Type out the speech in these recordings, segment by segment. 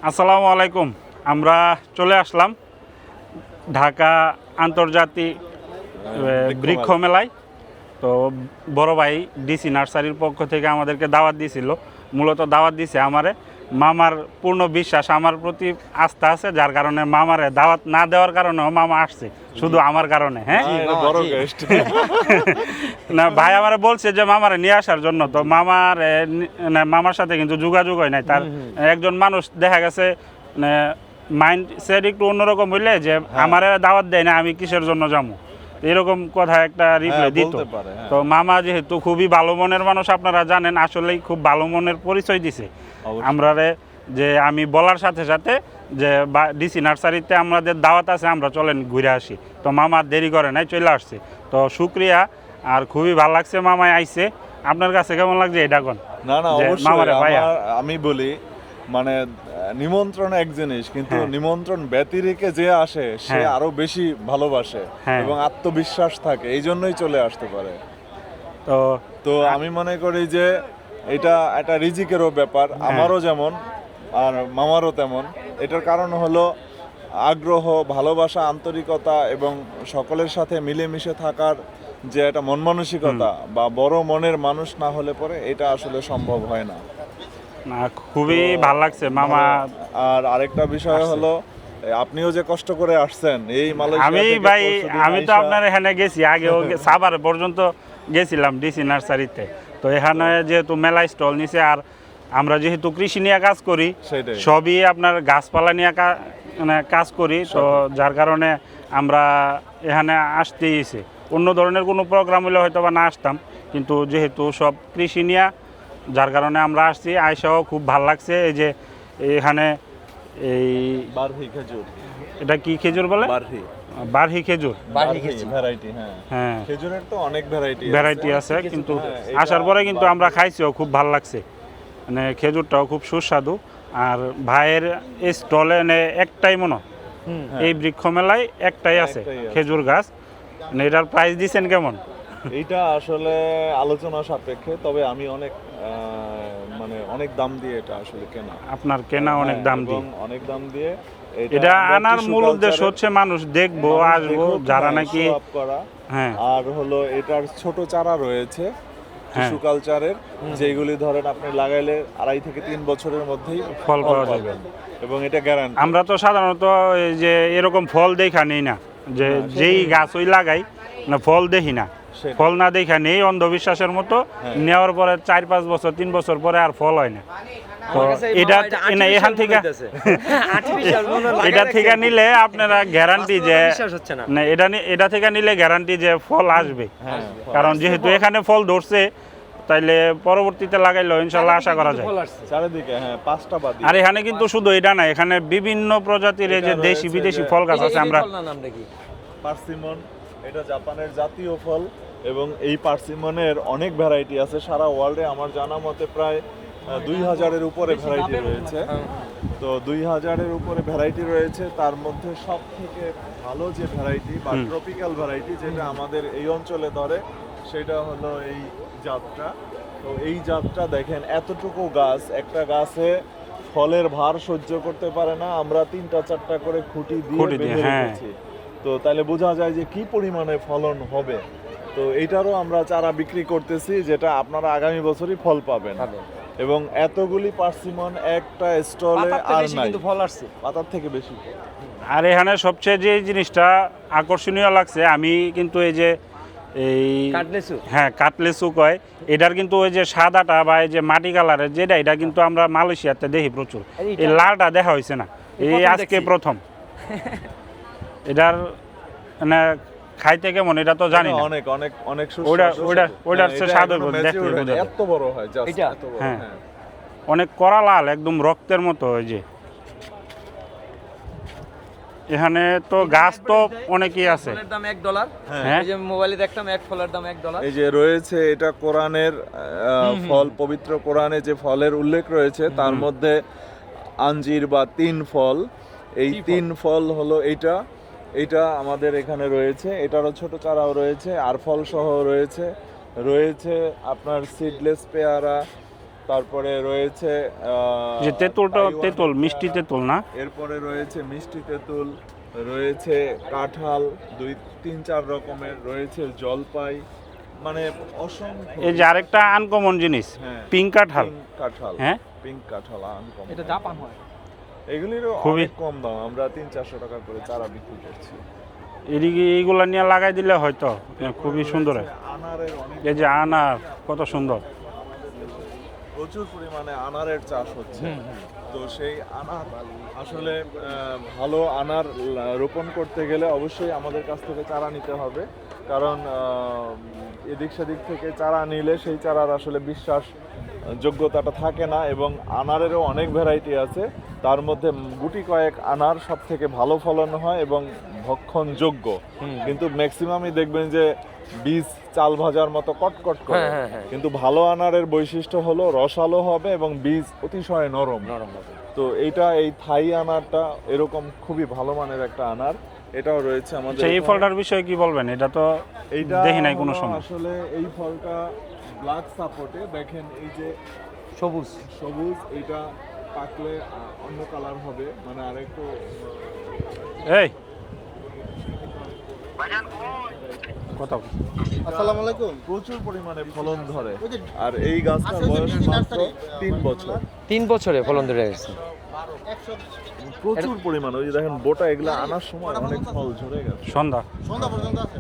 আসসালামু আলাইকুম। আমরা চলে আসলাম ঢাকা আন্তর্জাতিক বৃক্ষ মেলায়। তো বড় ভাই ডিসি নার্সারির পক্ষ থেকে আমাদেরকে দাওয়াত দিয়েছিল। মূলত দাওয়াত দিছে আমারে, মামার পূর্ণ বিশ্বাস আমার প্রতি আস্থা আছে, যার কারণে মামারে দাওয়াত না দেওয়ার কারণেও মামা আসছে শুধু আমার কারণে। হ্যাঁ, না ভাই আমারে বলছে যে মামারে নিয়ে আসার জন্য। তো মামার সাথে কিন্তু যোগাযোগ হয় নাই। তার একজন মানুষ দেখা গেছে মাইন্ড সেট একটু অন্যরকম হইলে যে আমারে দাওয়াত দেয় না, আমি কিসের জন্য যাবো, এরকম কথা একটা রিপ্লাই দিত। তো মামা যেহেতু খুবই ভালো মনের মানুষ, আপনারা জানেন, আসলেই খুব ভালো মনের পরিচয় দিছে আমরা, যে আমি বলার সাথে সাথে যে ডিসি নার্সারিতে আমাদের দাওয়াত আছে, আমরা চলেন ঘুরে আসি। তো মামা দেরি করে নাই, চলে আসছে। তো শুক্রিয়া, আর খুবই ভালো লাগছে মামায় আইছে। আপনার কাছে কেমন লাগছে এটা কোন? না না, অবশ্যই আমি বলি, মানে নিমন্ত্রণ এক জিনিস, কিন্তু নিমন্ত্রণ ব্যতিরেকে যে আসে সে আরো বেশি ভালোবাসে এবং আত্মবিশ্বাস থাকে, এই জন্যই চলে আসতে পারে। তো আমি মনে করি যে এটা একটা রিজিকেরও ব্যাপার, আমারও যেমন আর মামারও তেমন। এটার কারণ হলো আগ্রহ, ভালোবাসা, আন্তরিকতা এবং সকলের সাথে মিলেমিশে থাকার যে একটা মন মানসিকতা, বা বড় মনের মানুষ না হলে পরে এটা আসলে সম্ভব হয় না। না, খুবই ভালো লাগছে মামা। আর আরেকটা বিষয় হলো, আপনিও যে কষ্ট করে আসছেন এই আমি তো আপনার এখানে গেছি, আগেও সাভার পর্যন্ত গেছিলাম ডিসি নার্সারিতে। তো এখানে যেহেতু মেলা স্টল নিছে, আর আমরা যেহেতু কৃষি নিয়ে কাজ করি, সবই আপনার গাছপালা নিয়ে কাজ করি, তো যার কারণে আমরা এখানে আসতেইছে। অন্য ধরনের কোনো প্রোগ্রাম হলে হয়তো বা না আসতাম, কিন্তু যেহেতু সব কৃষি নিয়ে, যার কারণে আমরা আসছি। আয়সাও খুব ভাল লাগছে। এই যে এখানে এই বারহি খেজুর, এটা কি খেজুর বলে? বারহি খেজুর ভ্যারাইটি। হ্যাঁ, খেজুরের তো অনেক ভ্যারাইটি আছে, কিন্তু আসার পরে কিন্তু আমরা খাইছিও, খুব ভাল লাগছে। মানে খেজুরটাও খুব সুস্বাদু। আর ভাইয়ের এই স্টলে একটাই মনে এই বৃক্ষ মেলায় একটাই আছে খেজুর গাছ। এটার প্রাইস দিচ্ছেন কেমন? এইটা আসলে আলোচনা সাপেক্ষে, তবে আমি অনেক দাম দিয়ে এটা আসলে কেনা। আপনার কেনা অনেক দাম দিয়ে। এটা আনার মূল উদ্দেশ্য হচ্ছে মানুষ দেখবো, আসবো, যারা নাকি আর হলো এটার ছোট চারা রয়েছে টিস্যু কালচারের, যেগুলি ধরেন আপনি লাগাইলে 2.5 থেকে 3 বছরের মধ্যেই ফল পাওয়া যাবে, এবং এটা গ্যারান্টি। আমরা তো সাধারণত এই যে এরকম ফল দেখা নেই না, যে যেই গাছ ওই লাগাই না, ফল দেখি না। ফল না দেখা নেই, অন্ধবিশ্বাসের মতো নেওয়ার পরে 4-5 বছর 3 বছর পরে আর ফল হয় না। তো এটা এখান থেকে এটা থেকে নিলে আপনারা গ্যারান্টি যে না, এটা থেকে নিলে গ্যারান্টি যে ফল আসবে। কারণ যেহেতু এখানে ফল ধরছে, তাইলে পরবর্তীতে লাগাইলেও ইনশাল্লাহ আশা করা যায়। চারিদিকে 5টা বাদি। আর এখানে কিন্তু শুধু এটা না, এখানে বিভিন্ন প্রজাতির এই যে দেশি বিদেশি ফল গাছ আছে। আমরা পার্সিমন, এটা জাপানের জাতীয় ফল, এবং এই পার্সিমনের অনেক ভ্যারাইটি আছে সারা ওয়ার্ল্ডে। আমার জানা মতে প্রায় 2000-এর উপরে ভ্যারাইটি রয়েছে। তো 2000-এর উপরে ভ্যারাইটি রয়েছে, তার মধ্যে সব থেকে ভালো যে ভ্যারাইটি বা ট্রপিক্যাল ভ্যারাইটি যেটা আমাদের এই অঞ্চলে ধরে, সেটা হলো এই জাতটা। তো এই জাতটা দেখেন, এতটুকু গাছ, একটা গাছে ফলের ভার সহ্য করতে পারে না, আমরা 3-4টা করে খুঁটি দিয়ে বেঁধে রেখেছি। তো তাহলে বোঝা যায় যে কি পরিমাণে ফলন হবে। তো এইটারও আমরা চারা বিক্রি করতেছি, যেটা আপনারা আগামী বছরই ফল পাবেন। এবং এতগুলি পার্সিমন একটা স্টলে আর নাই, ফল আসছে পাতার থেকে বেশি। আর এখানে সবচেয়ে যে জিনিসটা আকর্ষণীয় লাগছে, আমি কিন্তু এই যে এই কাটলেসু কয়, এটার কিন্তু ওই যে সাদাটা বা এই যে মাটি কালারের যেটা, এটা কিন্তু আমরা মালয়েশিয়াতে দেখি প্রচুর। এই লালটা দেখা হয়েছে না, এই আজকে প্রথম। এটার মানে খাইতে কেমন এটা তো জানি না। অনেক অনেক অনেক ওইটার স্বাদ এত বড় হয়, হ্যাঁ, অনেক কড়া লাল, একদম রক্তের মতো। ওই যে এখানে তো গাছ তো অনেকই আছে। ফলের দাম $1। হ্যাঁ, এই যে মোবাইলে দেখলাম এক ফলের দাম $1। এই যে রয়েছে, এটা কোরআনের ফল, পবিত্র কোরআনে যে ফলের উল্লেখ রয়েছে তার মধ্যে আঞ্জির বা 3 ফল, এই 3 ফল হলো এইটা আমাদের এখানে রয়েছে। এটারও ছোট চারাও রয়েছে, আর ফল সহ রয়েছে আপনার সিডলেস পেয়ারা, তারপরে রয়েছে যে তেঁতুলটা তাইওয়ান তেঁতুল পেয়ারা, মিষ্টি তেঁতুল না? এরপরে রয়েছে মিষ্টি তেঁতুল, রয়েছে কাঁঠাল 2-3-4 রকমের, রয়েছে জলপাই, মানে অসংখ্য। এই যে আরেকটা আনকমন জিনিস, হ্যাঁ, পিঙ্ক কাঁঠাল। পিঙ্ক কাঁঠাল, হ্যাঁ পিঙ্ক কাঁঠাল uncommon। এটা জাপান হয়। এগুলিরও খুবই- অনেক কম দাম, আমরা 300-400 টাকা করে চারা বিক্রি করছি। এদিকে এইগুলা নিয়ে লাগাই দিলে হয়তো খুবই সুন্দর হয়। রয়েছে আনারের অনেক, এই যে আনার কত সুন্দর। প্রচুর পরিমাণে আনারের চাষ হচ্ছে। তো সেই আনার আসলে ভালো আনার রোপণ করতে গেলে অবশ্যই আমাদের কাছ থেকে চারা নিতে হবে, কারণ এদিক সেদিক থেকে চারা নিলে সেই চারার আসলে বিশ্বাস যোগ্যতাটা থাকে না। এবং আনারেরও অনেক ভ্যারাইটি আছে, তার মধ্যে গুটি কয়েক আনার সব থেকে ভালো ফলন হয় এবং ভক্ষণযোগ্য, কিন্তু ম্যাক্সিমামই দেখবেন যে বীজ চাল ভাজার মতো কটকট করে। হ্যাঁ, হ্যাঁ। কিন্তু ভালো আনারের বৈশিষ্ট্য হলো রসালো হবে এবং বীজ অতিশয় নরম। তো এইটা, এই থাই আনারটা এরকম খুবই ভালো মানের একটা আনার, এটাও রয়েছে আমাদের আচ্ছা, এই এখানে। ফলটার বিষয়ে কি বলবেন? এটা তো এইটা দেখি নাই কোনো হলো সময়। আসলে এই ফলটা ব্ল্যাক সাপোর্টে, দেখেন এই যে সবুজ। সবুজ, এটা পাকলে অন্য কালার হবে, মানে আরেকটু এই কথা আসসালামু আলাইকুম। প্রচুর পরিমাণে ফলন ধরে। ওই যে আর এই গাছটার আছে যে বয়স কৃষি মাত্র নার্সারি, 3 বছর। 3 বছরে ফলন ধরে গেছে। 100 প্রচুর পরিমাণে, ওই যে দেখেন বোটা, এগুলা আনার সময় অনেক ফল ঝরে গেছে। সন্ধ্যা। সন্ধ্যা পর্যন্ত আছে।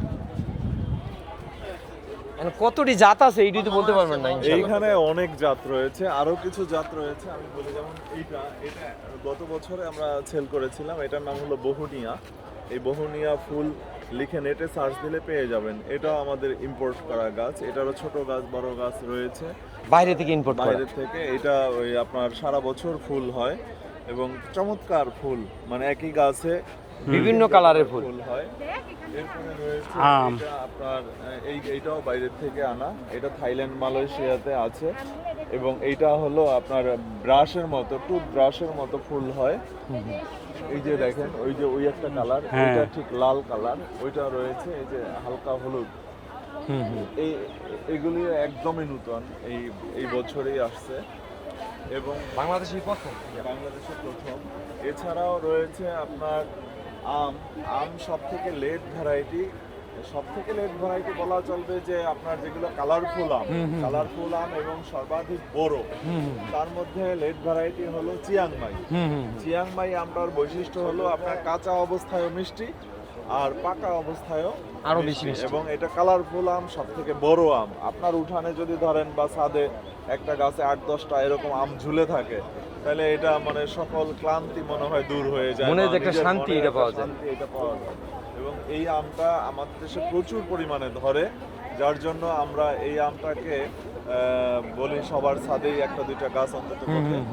এখন কতটি জাত আছে এইটি তো বলতে পারবেন না ইনশাআল্লাহ। এইখানে অনেক জাত রয়েছে, আরো কিছু জাত রয়েছে আমি বলি। যেমন এটা গত বছরে আমরা সেল করেছিলাম, এটার নাম হলো বহুনিয়া। এই বহুনিয়া ফুল লিখে নেটে সার্চ দিলে পেয়ে যাবেন। এটাও আমাদের ইম্পোর্ট করা গাছ, এটারও ছোট গাছ বড় গাছ রয়েছে বাইরে থেকে ইম্পোর্ট করা। বাইরে থেকে। এটা ওই আপনার সারা বছর ফুল হয় এবং চমৎকার ফুল, মানে একই গাছে বিভিন্ন কালারের ফুল। হয়। এরপরে রয়েছে আম। এটা আপনার এইটাও বাইরের থেকে আনা, এটা থাইল্যান্ড মালয়েশিয়াতে আছে। এবং এইটা হলো আপনার ব্রাশের মতো, টুথ ব্রাশের মতো ফুল হয়। এই যে দেখেন, ওই যে ওই একটা কালার, হ্যাঁ। এটা ঠিক লাল কালার, ওইটা রয়েছে এই যে হালকা হলুদ। এই এগুলি একদমই নতুন, এই বছরেই আসছে এবং বাংলাদেশের প্রথম। বাংলাদেশে প্রথম। এছাড়াও রয়েছে আপনার আম সব থেকে লেট ভ্যারাইটি। সব থেকে লেট ভ্যারাইটি বলা চলবে যে আপনার যেগুলো কালারফুল আম এবং সর্বাধিক বড়, তার মধ্যে লেট ভ্যারাইটি হলো চিয়াংমাই। চিয়াংমাই আমটার বৈশিষ্ট্য হলো আপনার কাঁচা অবস্থায়ও মিষ্টি আর পাকা অবস্থায়ও আরো বেশি মিষ্টি। এবং এটা কালারফুল আম, সব থেকে বড় আম। আপনার উঠানে যদি ধরেন বা ছাদে একটা গাছে 8-10টা এরকম আম ঝুলে থাকে, তাহলে এটা মানে সকল ক্লান্তি মনে হয় দূর হয়ে যায়, মনে বা যে একটা নিজের শান্তি মনের এটা একটা পাওয়া যায়। শান্তি এটা পাওয়া যায়। এবং এই আমটা আমাদের দেশে প্রচুর পরিমাণে ধরে, যার জন্য আমরা এই আমটাকে বলি সবার ছাদেই 1-2টা গাছ অন্তত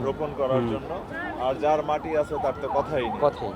রোপণ করার জন্য। আর যার মাটি আছে তার তো কথাই নেই। কথাই